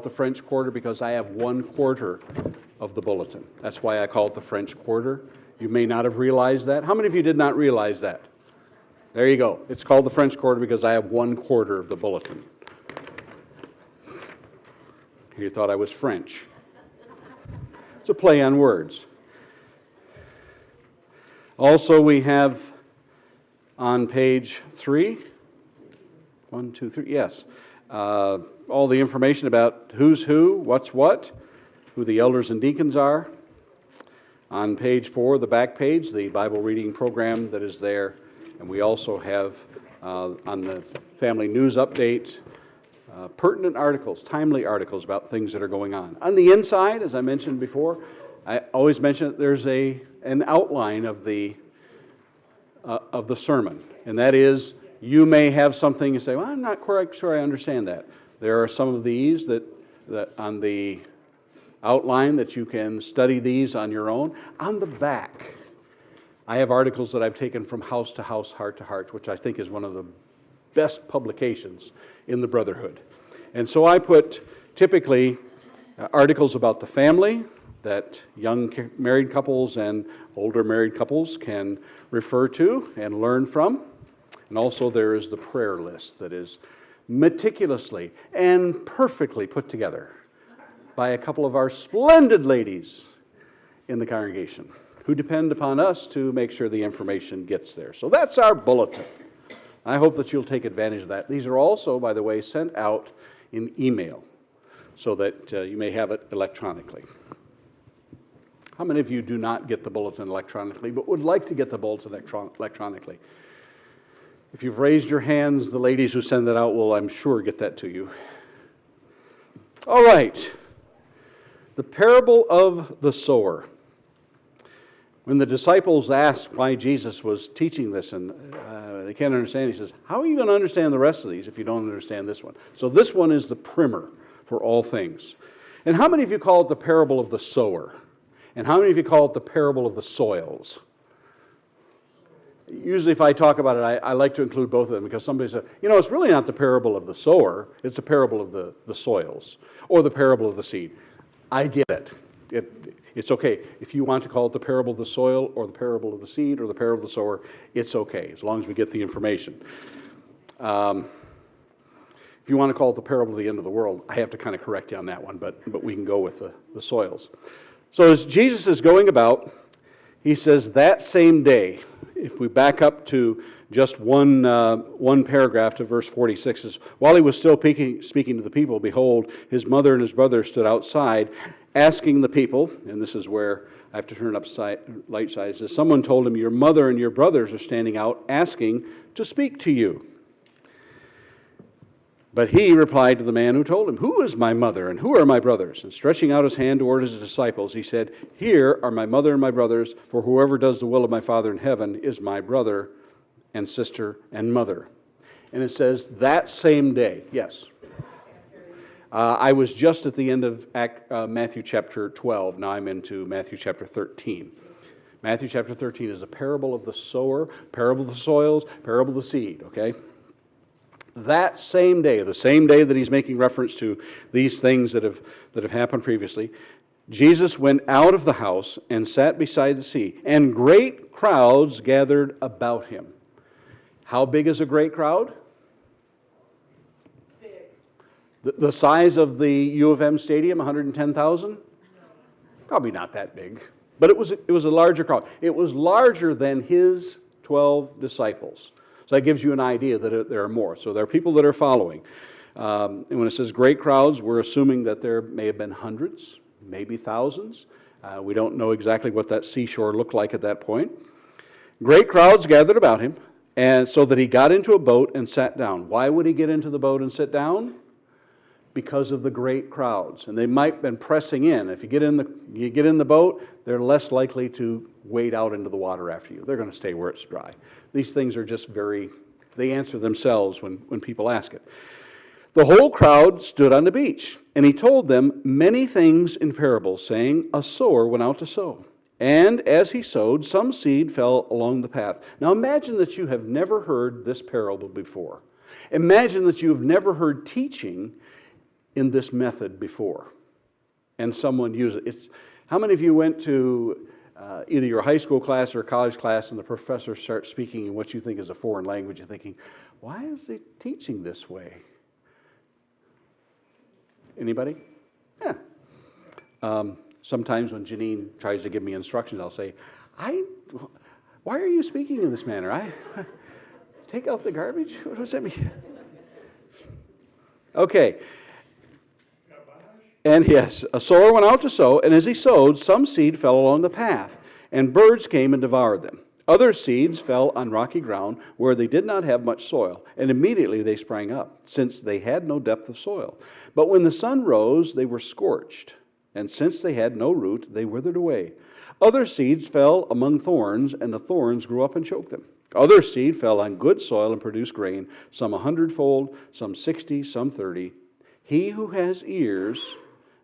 the French Quarter because I have 1/4 of the bulletin. That's why I call it the French Quarter. You may not have realized that. How many of you did not realize that? There you go. It's called the French Quarter because I have 1/4 of the bulletin. You thought I was French. It's a play on words. Also, we have on page 3, 1, 2, 3, yes, all the information about who's who, what's what, who the elders and deacons are. On page 4, the back page, the Bible reading program that is there. And we also have on the family news update, pertinent articles, timely articles about things that are going on. On the inside, as I mentioned before, I always mention that there's an outline of the sermon. And that is, you may have something and say, well, I'm not quite sure I understand that. There are some of these that on the outline that you can study these on your own. On the back, I have articles that I've taken from House to House, Heart to Heart, which I think is one of the best publications in the Brotherhood. And so I put typically articles about the family that young married couples and older married couples can refer to and learn from. And also there is the prayer list that is meticulously and perfectly put together by a couple of our splendid ladies in the congregation who depend upon us to make sure the information gets there. So that's our bulletin. I hope that you'll take advantage of that. These are also, by the way, sent out in email so that you may have it electronically. How many of you do not get the bulletin electronically but would like to get the bulletin electronically? If you've raised your hands, the ladies who send that out will, I'm sure, get that to you. All right. The parable of the sower. When the disciples asked why Jesus was teaching this and they can't understand, he says, how are you going to understand the rest of these if you don't understand this one? So this one is the primer for all things. And how many of you call it the parable of the sower? And how many of you call it the parable of the soils? Usually if I talk about it, I like to include both of them because somebody says, it's really not the parable of the sower, it's the parable of the soils or the parable of the seed. I get it. It's okay. If you want to call it the parable of the soil or the parable of the seed or the parable of the sower, it's okay as long as we get the information. If you want to call it the parable of the end of the world, I have to kind of correct you on that one, but we can go with the soils. So as Jesus is going about, he says that same day, if we back up to just one paragraph to verse 46, is while he was still speaking to the people, behold, his mother and his brother stood outside, asking the people, and this is where I have to turn it light side, it says, someone told him, your mother and your brothers are standing out, asking to speak to you. But he replied to the man who told him, who is my mother and who are my brothers? And stretching out his hand toward his disciples, he said, here are my mother and my brothers, for whoever does the will of my Father in heaven is my brother and sister and mother. And it says that same day, yes. I was just at the end of Matthew chapter 12. Now I'm into Matthew chapter 13. Matthew chapter 13 is a parable of the sower, parable of the soils, parable of the seed, okay? That same day, the same day that he's making reference to these things that have happened previously, Jesus went out of the house and sat beside the sea, and great crowds gathered about him. How big is a great crowd? Big. The size of the U of M stadium, 110,000? No. Probably not that big, but it was a larger crowd. It was larger than his 12 disciples. So that gives you an idea that there are more. So there are people that are following. And when it says great crowds, we're assuming that there may have been hundreds, maybe thousands. We don't know exactly what that seashore looked like at that point. Great crowds gathered about him, and so that he got into a boat and sat down. Why would he get into the boat and sit down? Because of the great crowds. And they might have been pressing in. If you get in the boat, they're less likely to wade out into the water after you. They're going to stay where it's dry. These things are just they answer themselves when people ask it. The whole crowd stood on the beach, and he told them many things in parables, saying, a sower went out to sow. And as he sowed, some seed fell along the path. Now imagine that you have never heard this parable before. Imagine that you have never heard teaching in this method before and someone used it. How many of you went to either your high school class or college class and the professor starts speaking in what you think is a foreign language, you're thinking, why is he teaching this way? Anybody? Yeah. Sometimes when Janine tries to give me instructions, I'll say, why are you speaking in this manner? Take out the garbage? What does that mean? Okay. And yes, a sower went out to sow, and as he sowed, some seed fell along the path, and birds came and devoured them. Other seeds fell on rocky ground where they did not have much soil, and immediately they sprang up, since they had no depth of soil. But when the sun rose, they were scorched, and since they had no root, they withered away. Other seeds fell among thorns, and the thorns grew up and choked them. Other seed fell on good soil and produced grain, some 100-fold, some 60, some 30. He who has ears,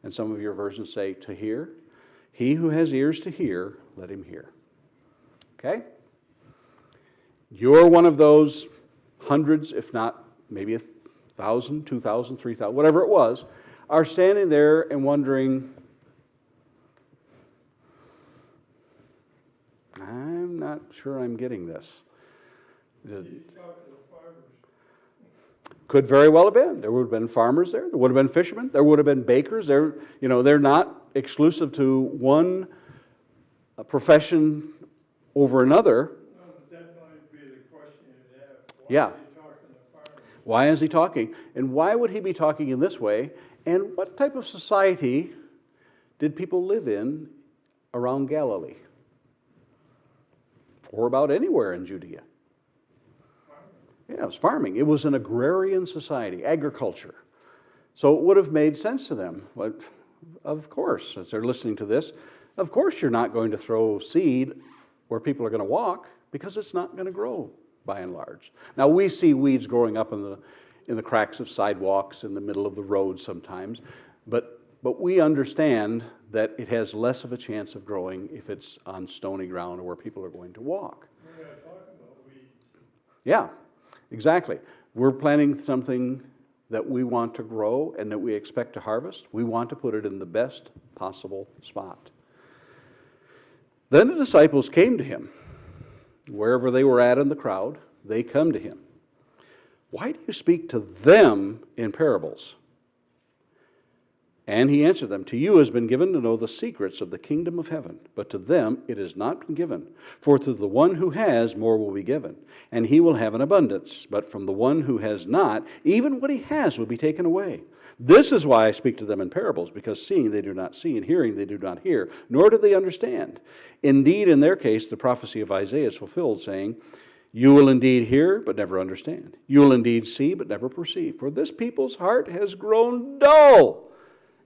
and some of your versions say to hear, he who has ears to hear, let him hear. Okay? You're one of those hundreds, if not maybe 1,000, 2,000, 3,000, whatever it was, are standing there and wondering, I'm not sure I'm getting this. Could very well have been. There would have been farmers there. There would have been fishermen. There would have been bakers. They're not exclusive to one profession over another. No, but that might be the question you'd have. Yeah. Is he talking to farmers? Why is he talking? And why would he be talking in this way? And what type of society did people live in around Galilee? Or about anywhere in Judea? Yeah, it was farming. It was an agrarian society, agriculture. So it would have made sense to them. But of course, as they're listening to this, of course you're not going to throw seed where people are going to walk because it's not going to grow by and large. Now we see weeds growing up in the cracks of sidewalks, in the middle of the road sometimes, but we understand that it has less of a chance of growing if it's on stony ground or where people are going to walk. We're going to talk about weeds. Yeah. Exactly. We're planting something that we want to grow and that we expect to harvest. We want to put it in the best possible spot. Then the disciples came to him. Wherever they were at in the crowd, they come to him. Why do you speak to them in parables? And he answered them, to you has been given to know the secrets of the kingdom of heaven, but to them it has not been given. For to the one who has, more will be given, and he will have an abundance. But from the one who has not, even what he has will be taken away. This is why I speak to them in parables, because seeing they do not see, and hearing they do not hear, nor do they understand. Indeed, in their case, the prophecy of Isaiah is fulfilled, saying, you will indeed hear, but never understand. You will indeed see, but never perceive. For this people's heart has grown dull.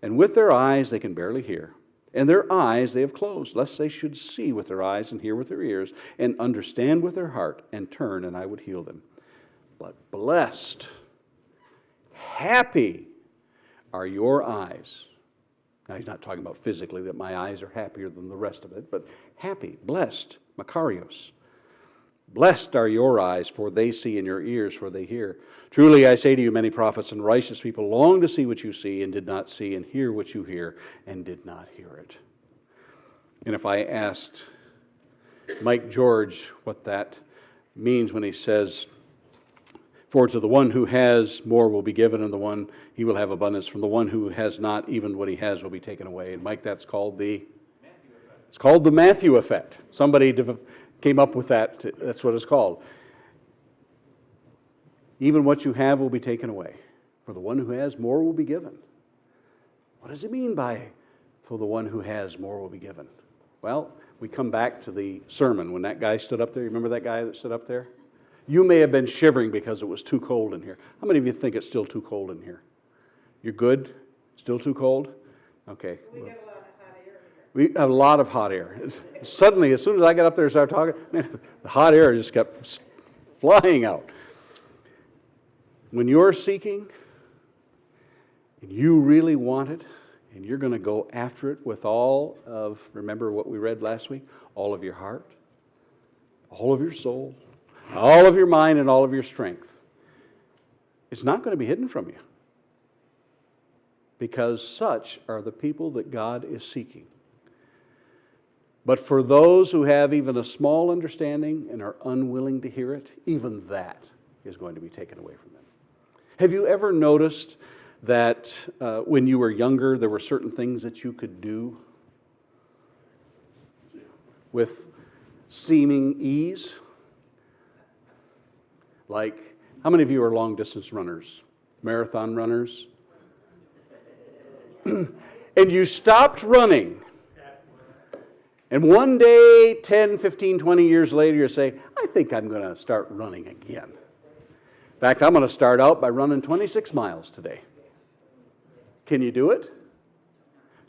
And with their eyes they can barely hear, and their eyes they have closed, lest they should see with their eyes and hear with their ears, and understand with their heart, and turn, and I would heal them. But blessed, happy are your eyes. Now he's not talking about physically, that my eyes are happier than the rest of it, but happy, blessed, makarios. Blessed are your eyes, for they see, and your ears, for they hear. Truly I say to you, many prophets and righteous people long to see what you see, and did not see, and hear what you hear, and did not hear it. And if I asked Mike George what that means when he says, for to the one who has, more will be given, and the one he will have abundance. From the one who has not, even what he has will be taken away. And Mike, that's called the Matthew effect. It's called the Matthew effect. Somebody came up with that. That's what it's called. Even what you have will be taken away. For the one who has, more will be given. What does it mean by, for the one who has, more will be given? Well, we come back to the sermon when that guy stood up there. You remember that guy that stood up there? You may have been shivering because it was too cold in here. How many of you think it's still too cold in here? You're good? Still too cold? Okay. We get a lot of hot air here. We have a lot of hot air. Suddenly, as soon as I got up there and started talking, man, the hot air just kept flying out. When you're seeking, and you really want it, and you're going to go after it with all of, remember what we read last week? All of your heart, all of your soul, all of your mind, and all of your strength. It's not going to be hidden from you. because such are the people that God is seeking. But for those who have even a small understanding and are unwilling to hear it, even that is going to be taken away from them. Have you ever noticed that when you were younger, there were certain things that you could do with seeming ease? Like, how many of you are long-distance runners, marathon runners? And you stopped running. And one day, 10, 15, 20 years later, you say, I think I'm going to start running again. In fact, I'm going to start out by running 26 miles today. Can you do it?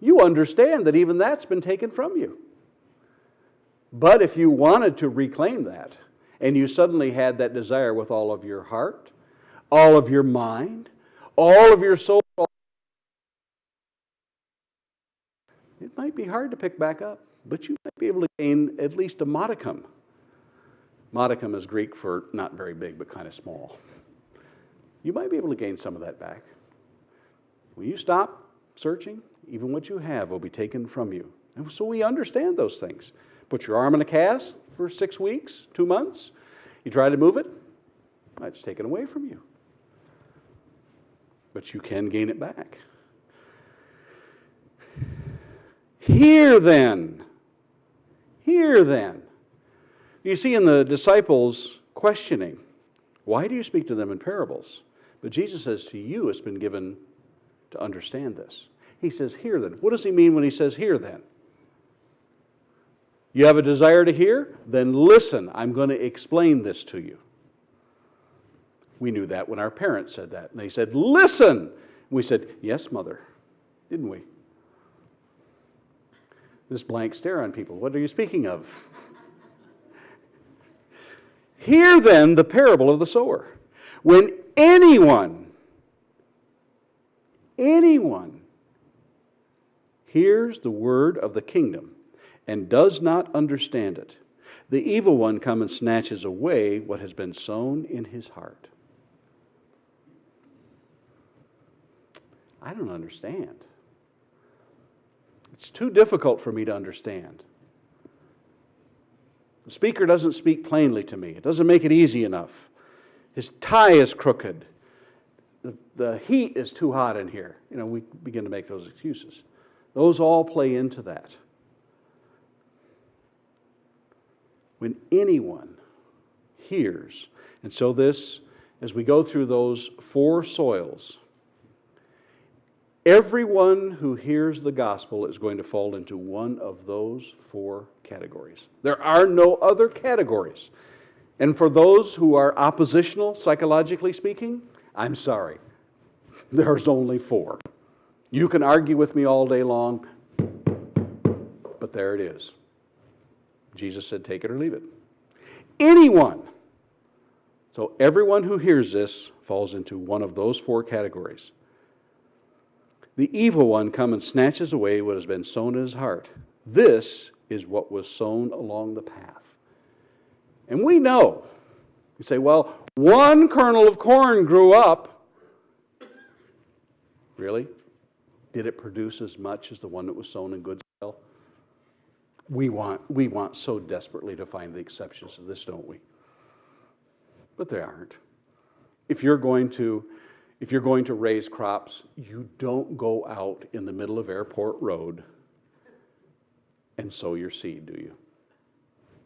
You understand that even that's been taken from you. But if you wanted to reclaim that, and you suddenly had that desire with all of your heart, all of your mind, all of your soul, it might be hard to pick back up, but you might be able to gain at least a modicum. Modicum is Greek for not very big, but kind of small. You might be able to gain some of that back. When you stop searching, even what you have will be taken from you. And so we understand those things. Put your arm in a cast for 6 weeks, 2 months. You try to move it, it's taken away from you. But you can gain it back. Hear then. Hear then. You see in the disciples questioning, why do you speak to them in parables? But Jesus says to you it's been given to understand this. He says, hear then. What does he mean when he says, hear then? You have a desire to hear? Then listen. I'm going to explain this to you. We knew that when our parents said that. And they said, listen. We said, yes, mother. Didn't we? This blank stare on people. What are you speaking of? Hear then the parable of the sower. When anyone hears the word of the kingdom and does not understand it, the evil one comes and snatches away what has been sown in his heart. I don't understand. It's too difficult for me to understand. The speaker doesn't speak plainly to me. It doesn't make it easy enough. His tie is crooked. The heat is too hot in here. We begin to make those excuses. Those all play into that. When anyone hears, and so this, as we go through those 4 soils, everyone who hears the gospel is going to fall into one of those 4 categories. There are no other categories. And for those who are oppositional, psychologically speaking, I'm sorry. There's only 4. You can argue with me all day long, but there it is. Jesus said, take it or leave it. Anyone. So everyone who hears this falls into one of those 4 categories. The evil one comes and snatches away what has been sown in his heart. This is what was sown along the path. And we know. You say, well, one kernel of corn grew up. Really? Did it produce as much as the one that was sown in good soil? We want so desperately to find the exceptions to this, don't we? But they aren't. If you're going to raise crops, you don't go out in the middle of Airport Road and sow your seed, do you?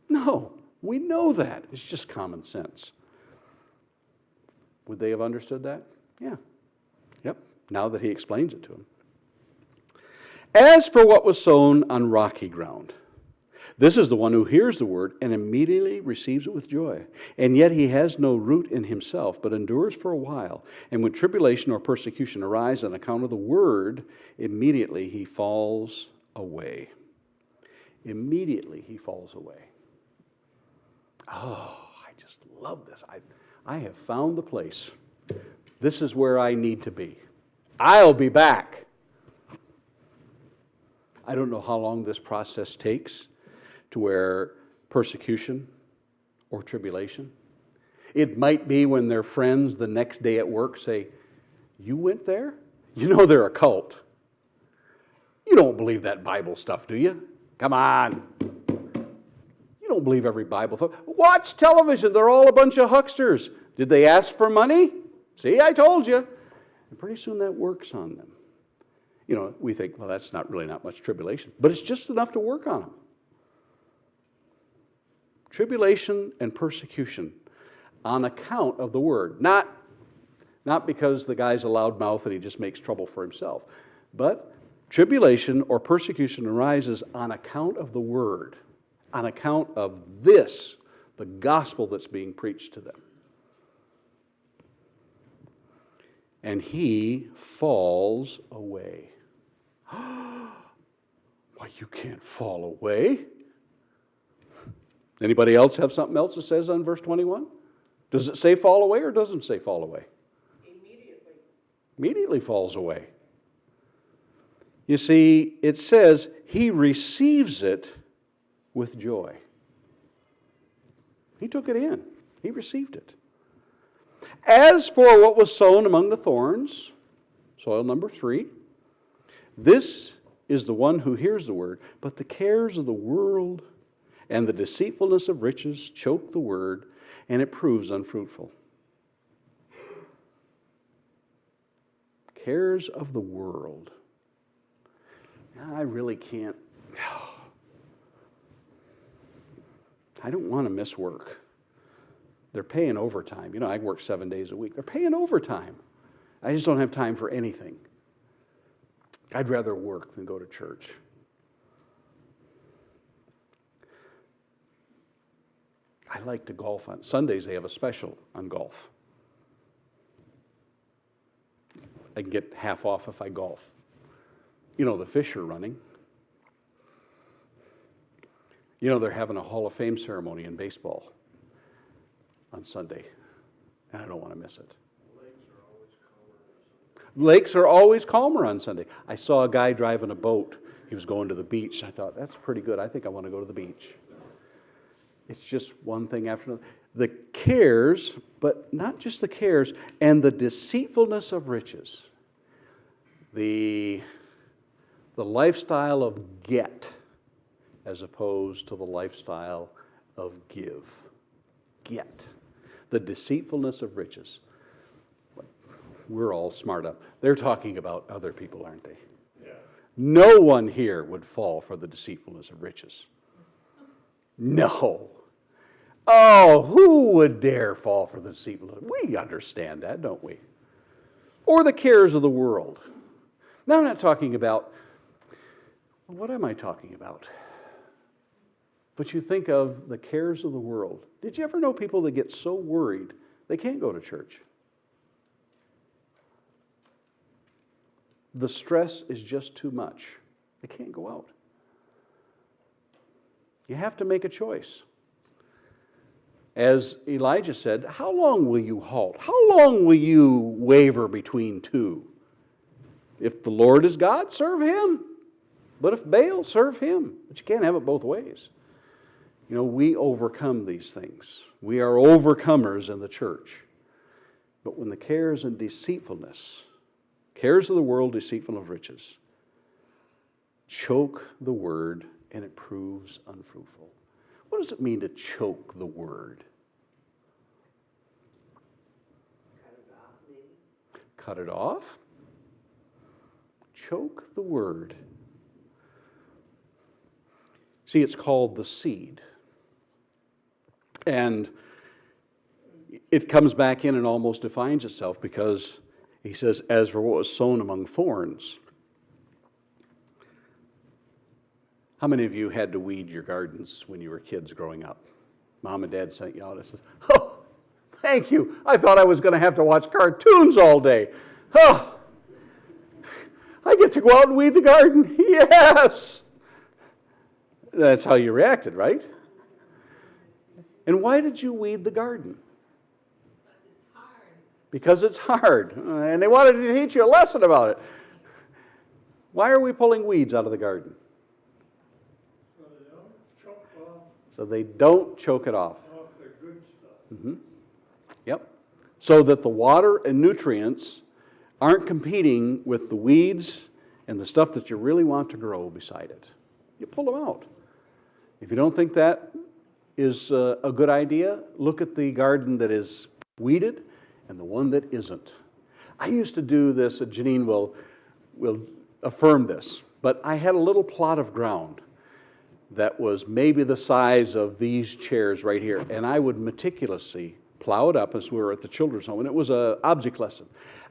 No, we know that. It's just common sense. Would they have understood that? Yeah. Yep. Now that he explains it to them. As for what was sown on rocky ground, this is the one who hears the word and immediately receives it with joy. And yet he has no root in himself, but endures for a while. And when tribulation or persecution arise on account of the word, immediately he falls away. Immediately he falls away. Oh, I just love this. I have found the place. This is where I need to be. I'll be back. I don't know how long this process takes to where persecution or tribulation. It might be when their friends the next day at work say, you went there? You know they're a cult. You don't believe that Bible stuff, do you? Come on. You don't believe every Bible stuff. Watch television. They're all a bunch of hucksters. Did they ask for money? See, I told you. And pretty soon that works on them. You know, we think, well, that's not much tribulation. But it's just enough to work on them. Tribulation and persecution on account of the word. Not because the guy's a loud mouth and he just makes trouble for himself. But tribulation or persecution arises on account of the word. On account of this, the gospel that's being preached to them. And he falls away. Why, you can't fall away. Anybody else have something else it says on verse 21? Does it say fall away or doesn't it say fall away? Immediately. Immediately falls away. You see, it says he receives it with joy. He took it in. He received it. As for what was sown among the thorns, soil number 3, this is the one who hears the word, but the cares of the world and the deceitfulness of riches choke the word, and it proves unfruitful. Cares of the world. I really can't. I don't want to miss work. They're paying overtime. You know, I work 7 days a week. They're paying overtime. I just don't have time for anything. I'd rather work than go to church. I like to golf on Sundays. They have a special on golf. I can get half off if I golf. You know, the fish are running. You know, they're having a Hall of Fame ceremony in baseball on Sunday, and I don't want to miss it. Lakes are always calmer on Sunday. I saw a guy driving a boat. He was going to the beach. I thought, that's pretty good. I think I want to go to the beach. It's just one thing after another. The cares, but not just the cares, and the deceitfulness of riches. The lifestyle of get as opposed to the lifestyle of give. Get. The deceitfulness of riches. We're all smart up. They're talking about other people, aren't they? Yeah. No one here would fall for the deceitfulness of riches. No. Oh, who would dare fall for the deceitfulness? We understand that, don't we? Or the cares of the world. Now I'm not talking about, what am I talking about? But you think of the cares of the world. Did you ever know people that get so worried they can't go to church? The stress is just too much. They can't go out. You have to make a choice. As Elijah said, how long will you halt? How long will you waver between two? If the Lord is God, serve Him. But if Baal, serve him. But you can't have it both ways. You know, we overcome these things. We are overcomers in the church. But when the cares and deceitfulness, cares of the world, deceitful of riches, choke the word and it proves unfruitful. What does it mean to choke the word? Cut it off, maybe? Cut it off? Choke the word. See, it's called the seed. And it comes back in and almost defines itself because he says, as for what was sown among thorns. How many of you had to weed your gardens when you were kids growing up? Mom and Dad sent you out and says, oh, thank you. I thought I was going to have to watch cartoons all day. Oh, I get to go out and weed the garden. Yes. That's how you reacted, right? And why did you weed the garden? Because it's hard. And they wanted to teach you a lesson about it. Why are we pulling weeds out of the garden? So they don't choke off, So they don't choke it off. off the good stuff. Mm-hmm. Yep. So that the water and nutrients aren't competing with the weeds and the stuff that you really want to grow beside it. You pull them out. If you don't think that is a good idea, look at the garden that is weeded and the one that isn't. I used to do this, Janine will affirm this, but I had a little plot of ground that was maybe the size of these chairs right here, and I would meticulously plow it up as we were at the children's home, and it was an object lesson.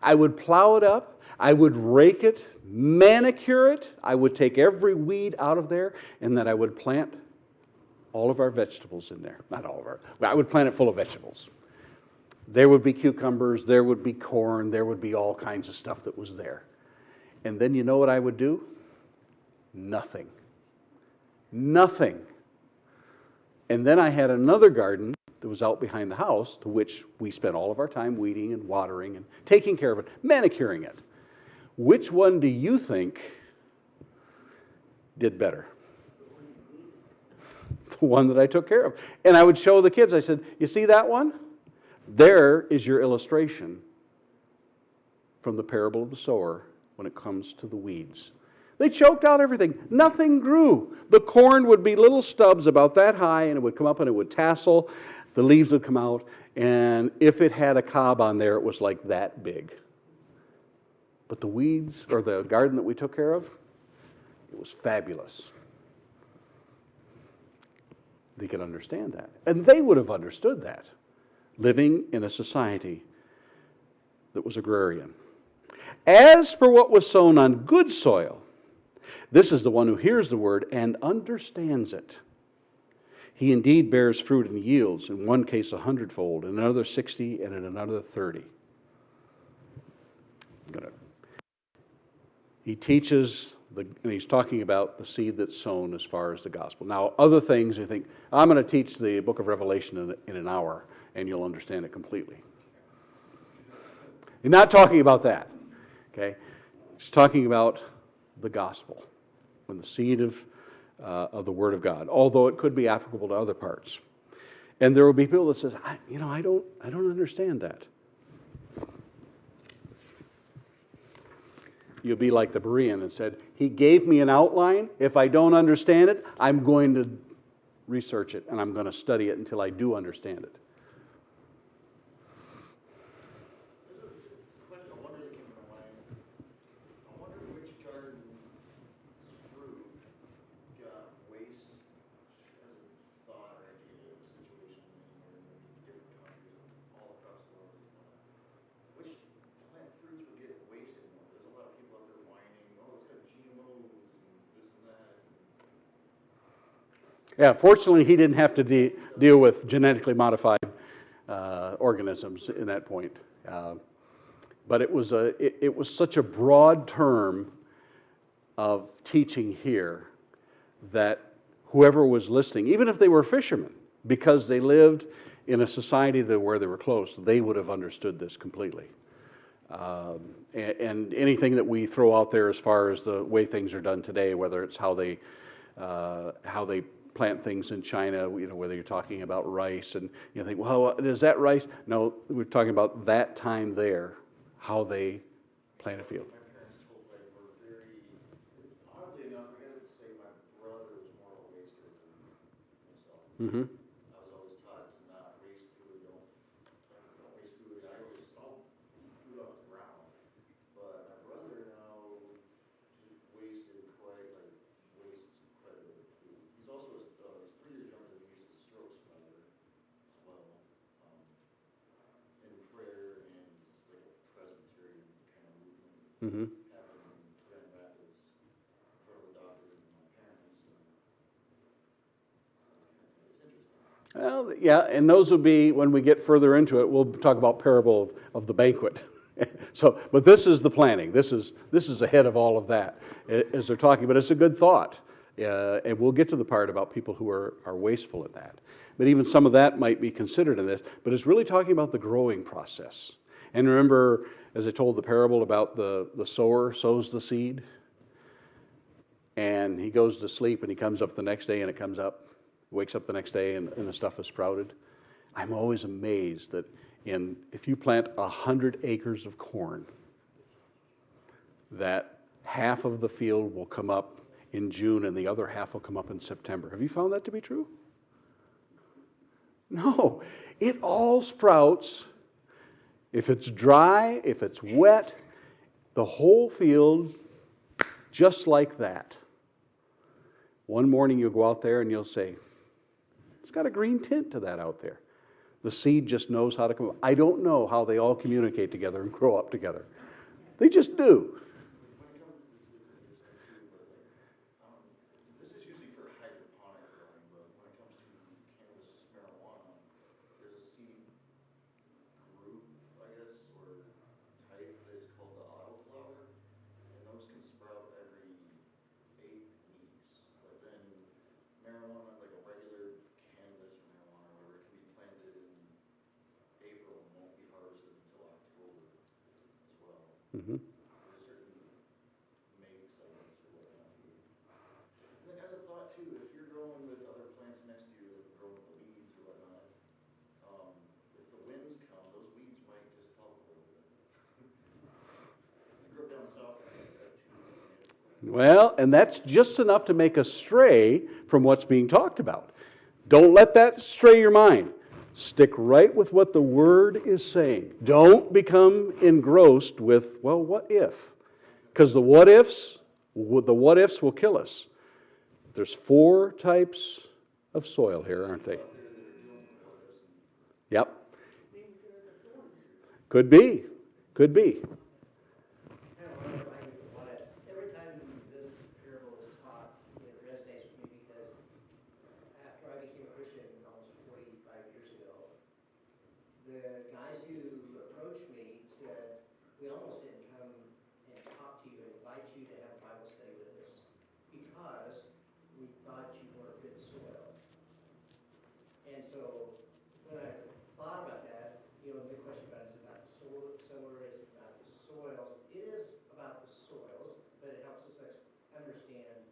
I would plow it up, I would rake it, manicure it, I would take every weed out of there, and then I would plant all of our vegetables in there. Not all of our, I would plant it full of vegetables. There would be cucumbers, there would be corn, there would be all kinds of stuff that was there. And then you know what I would do? Nothing. Nothing. And then I had another garden that was out behind the house, to which we spent all of our time weeding and watering and taking care of it, manicuring it. Which one do you think did better? The one that I took care of. And I would show the kids, I said, you see that one? There is your illustration from the parable of the sower when it comes to the weeds. They choked out everything. Nothing grew. The corn would be little stubs about that high, and it would come up and it would tassel. The leaves would come out, and if it had a cob on there, it was like that big. But the weeds, or the garden that we took care of, it was fabulous. They could understand that. And they would have understood that, living in a society that was agrarian. As for what was sown on good soil, this is the one who hears the word and understands it. He indeed bears fruit and yields, in one case 100-fold, in another 60, and in another 30. He teaches, and he's talking about the seed that's sown as far as the gospel. Now, other things, you think, I'm going to teach the book of Revelation in an hour, and you'll understand it completely. He's not talking about that, okay? He's talking about the gospel and the seed of the Word of God, although it could be applicable to other parts. And there will be people that says, I don't understand that. You'll be like the Berean and said, he gave me an outline. If I don't understand it, I'm going to research it and I'm going to study it until I do understand it. Yeah, fortunately, he didn't have to deal with genetically modified organisms in that point. But it was such a broad term of teaching here that whoever was listening, even if they were fishermen, because they lived in a society where they were close, they would have understood this completely. And anything that we throw out there as far as the way things are done today, whether it's how they plant things in China, whether you're talking about rice, and you think, well, is that rice? No, we're talking about that time there, how they plant a field. My parents told me were very, oddly enough, I gotta say my brother was more of a waster than myself. Mm-hmm. I was always taught to not waste food, don't waste food. I'll eat food off the ground. But my brother now wastes quite a bit of food. He's also he's 3 years younger than me, he's a strokes brother as well. In prayer and like a Presbyterian kind of movement. Mm-hmm. Happened in Grand Rapids in front of the doctor and my parents. It's interesting. Well, yeah, and those will be, when we get further into it, we'll talk about parable of the banquet. But this is the planning. This is ahead of all of that as they're talking. But it's a good thought. And we'll get to the part about people who are wasteful in that. But even some of that might be considered in this. But it's really talking about the growing process. And remember, as I told the parable about the sower sows the seed, and he goes to sleep, and he comes up the next day, and it comes up, wakes up the next day, and the stuff is sprouted. I'm always amazed that if you plant 100 acres of corn, that half of the field will come up in June and the other half will come up in September. Have you found that to be true? No, it all sprouts. If it's dry, if it's wet, the whole field, just like that. One morning you'll go out there and you'll say, it's got a green tint to that out there. The seed just knows how to come up. I don't know how they all communicate together and grow up together. They just do. This is usually for hydroponic growing, but when it comes to cannabis marijuana, there's a seed group, I guess, or type that is called the autoflower, and those can sprout every 8 weeks. But then marijuana, like a regular cannabis marijuana, where it can be planted in April and won't be harvested until October as well. Mm-hmm. There's certain makes, I guess, or whatnot. And then as a thought too, if you're growing with other plants next to you that grow with the weeds or whatnot, if the winds come, those weeds might just help a little bit. I grew up down south, I have 2 Well, and that's just enough to make us stray from what's being talked about. Don't let that stray your mind. Stick right with what the Word is saying. Don't become engrossed with, well, what if? Because the what ifs will kill us. There's 4 types of soil here, aren't they? Yep. Could be. Could be. I don't know, every time this parable is taught, it resonates with me because after I became a Christian almost 45 years ago, the guys who approached me said, we almost didn't come and talk to you and invite you to have Bible study with us because we thought you were good soil. And so when I thought about that, the question about is about the sower, is it about the soils? It is about the soils, but it helps us understand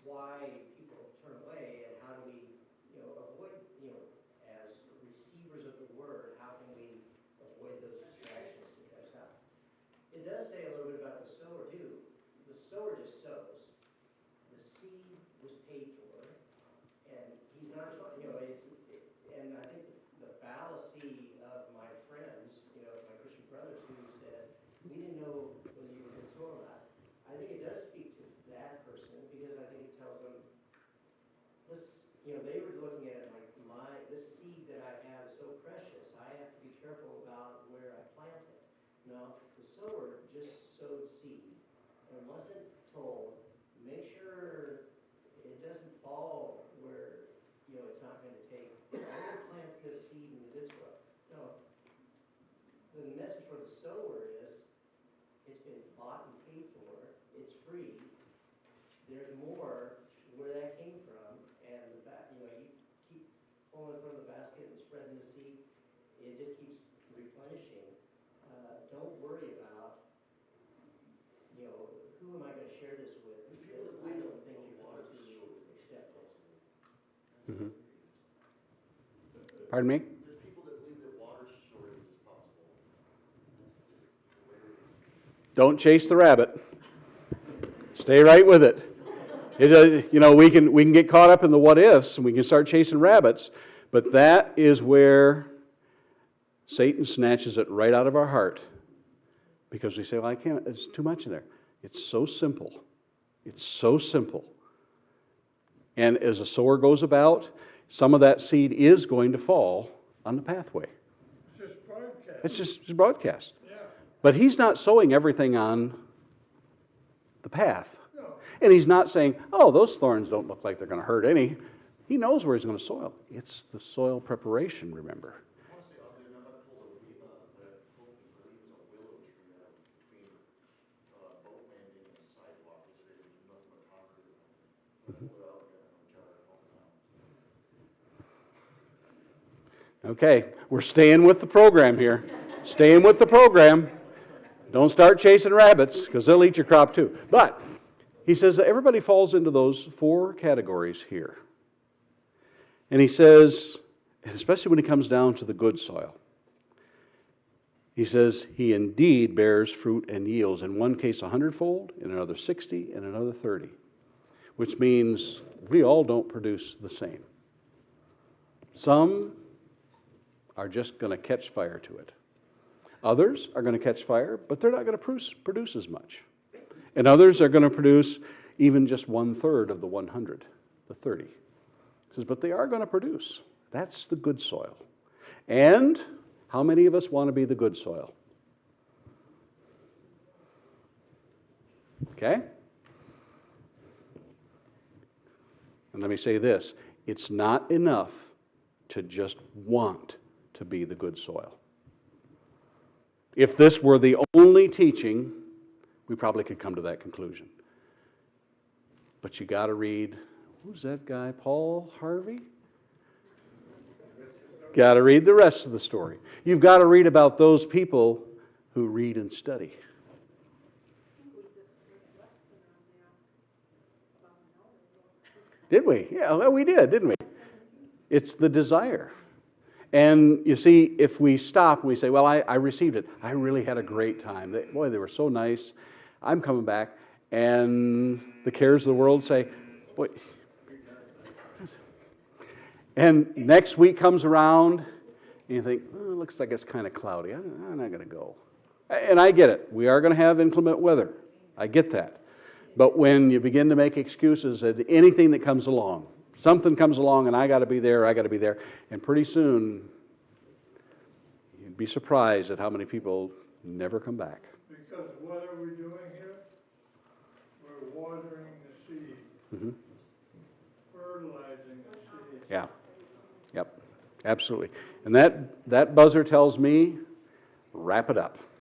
why people turn away and how do we, avoid, as receivers of the word, how can we avoid those distractions to get us out? It does say a little bit about the sower too. The sower just sows. The seed was paid for, and he's not responsible. And I think the fallacy of my friends, my Christian brothers who said, we didn't know whether you were good soil or not. I think it does speak to that person because I think it tells them, they were looking at it like, this seed that I have is so precious, I have to be careful about where I plant it. No, the sower just sowed seed and wasn't told, make sure it doesn't fall where, it's not going to take. I'm going to plant this seed in the good soil. No. The message for the sower is, it's been bought and paid for, it's free, there's more where that came from, and you keep pulling from the basket and spreading the seed, it just keeps replenishing. Don't worry about, who am I going to share this with? Because I don't think you're going to accept it. Mm-hmm. Pardon me? There's people that believe that water shortage is possible. Don't chase the rabbit. Stay right with it. We can get caught up in the what ifs and we can start chasing rabbits, but that is where Satan snatches it right out of our heart because we say, well, I can't, it's too much in there. It's so simple. It's so simple. And as a sower goes about, some of that seed is going to fall on the pathway. It's just broadcast. It's just broadcast. Yeah. But he's not sowing everything on the path. No. And he's not saying, oh, those thorns don't look like they're going to hurt any. He knows where he's going to soil. It's the soil preparation, remember. I want to say oddly enough, I pulled I believe it was a willow tree out between boat landing and the sidewalk. There was nothing but concrete. I pulled it out and I tried it all the time. Okay, we're staying with the program here. Staying with the program. Don't start chasing rabbits because they'll eat your crop too. But he says that everybody falls into those 4 categories here. And he says, especially when it comes down to the good soil, He says, he indeed bears fruit and yields, in one case 100-fold, in another 60, in another 30, which means we all don't produce the same. Some are just going to catch fire to it. Others are going to catch fire, but they're not going to produce as much. And others are going to produce even just 1/3 of the 100, the 30. He says, but they are going to produce. That's the good soil. And how many of us want to be the good soil? Okay? And let me say this, it's not enough to just want to be the good soil. If this were the only teaching, we probably could come to that conclusion. But you got to read, who's that guy, Paul Harvey? Got to read the rest of the story. You've got to read about those people who read and study. Did we? Yeah, well, we did, didn't we? It's the desire. And you see, if we stop and we say, well, I received it. I really had a great time. Boy, they were so nice. I'm coming back. And the cares of the world say, boy. And next week comes around, and you think, oh, it looks like it's kind of cloudy. I'm not going to go. And I get it. We are going to have inclement weather. I get that. But when you begin to make excuses at anything that comes along, something comes along and I got to be there, and pretty soon you'd be surprised at how many people never come back. Because what are we doing here? We're watering the seed, Mm-hmm. fertilizing the seed. Yeah. Yep. Absolutely. And that buzzer tells me, wrap it up.